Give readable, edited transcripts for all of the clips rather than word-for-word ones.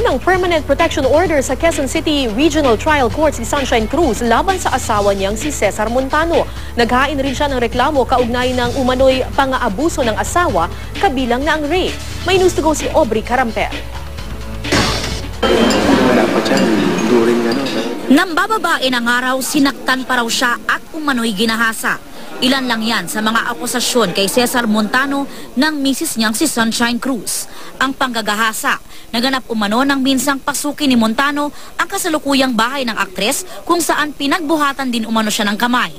ng Permanent Protection Order sa Quezon City Regional Trial Court si Sunshine Cruz laban sa asawa niyang si Cesar Montano. Naghain rin siya ng reklamo kaugnay ng umano'y pang-aabuso ng asawa kabilang na ang rape. May news to go si Aubrey Carampel. Nang bababae ng araw, sinaktan pa raw siya at umano'y ginahasa. Ilan lang yan sa mga akusasyon kay Cesar Montano ng misis niyang si Sunshine Cruz. Ang panggagahasa, naganap umano ng minsang pasukin ni Montano ang kasalukuyang bahay ng aktres kung saan pinagbuhatan din umano siya ng kamay.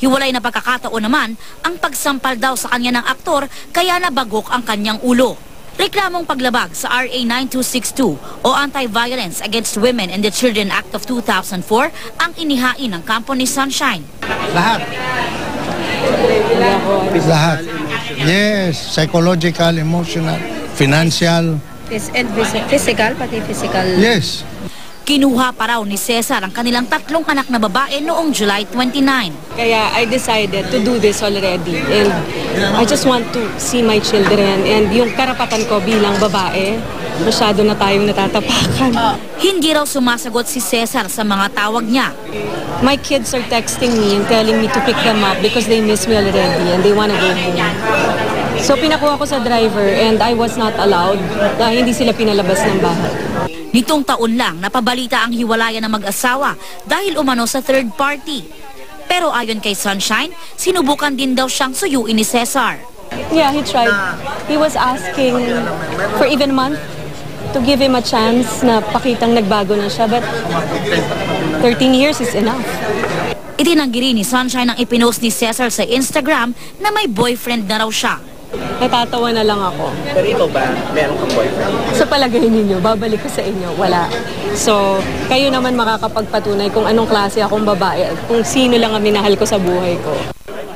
Hiwalay na pagkakataon naman ang pagsampal daw sa kanya ng aktor kaya nabagok ang kanyang ulo. Reklamong paglabag sa RA 9262 o Anti-Violence Against Women and the Children Act of 2004 ang inihain ng kampo ni Sunshine. Lahat. Lahat. Yes, psychological, emotional, financial. And physical, pati physical. Yes. Kinuha pa raw ni Cesar ang kanilang 3 anak na babae noong July 29. Kaya I decided to do this already and I just want to see my children and yung karapatan ko bilang babae, masyado na tayong natatapakan. Hindi raw sumasagot si Cesar sa mga tawag niya. My kids are texting me and telling me to pick them up because they miss me already and they want to go home. So pinakuha ko sa driver and I was not allowed dahil hindi sila pinalabas ng bahay. Nitong taon lang, napabalita ang hiwalayan ng mag-asawa dahil umano sa third party. Pero ayon kay Sunshine, sinubukan din daw siyang suyuin ni Cesar. Yeah, he tried. He was asking for even a month to give him a chance na pakitang nagbago na siya. But 13 years is enough. Itinanggi rin ni Sunshine ang ipinost ni Cesar sa Instagram na may boyfriend na raw siya. Natatawa na lang ako. Pero ikaw ba, meron kang boyfriend? Sa palagay ninyo, babalik ko sa inyo, wala. So, kayo naman makakapagpatunay kung anong klase akong babae at kung sino lang ang minahal ko sa buhay ko.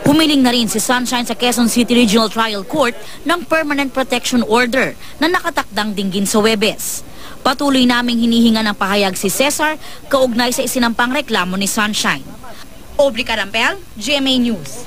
Humiling na rin si Sunshine sa Quezon City Regional Trial Court ng Permanent Protection Order na nakatakdang dinggin sa Huwebes. Patuloy naming hinihinga ng pahayag si Cesar kaugnay sa isinampang reklamo ni Sunshine. Aubrey Carampel, GMA News.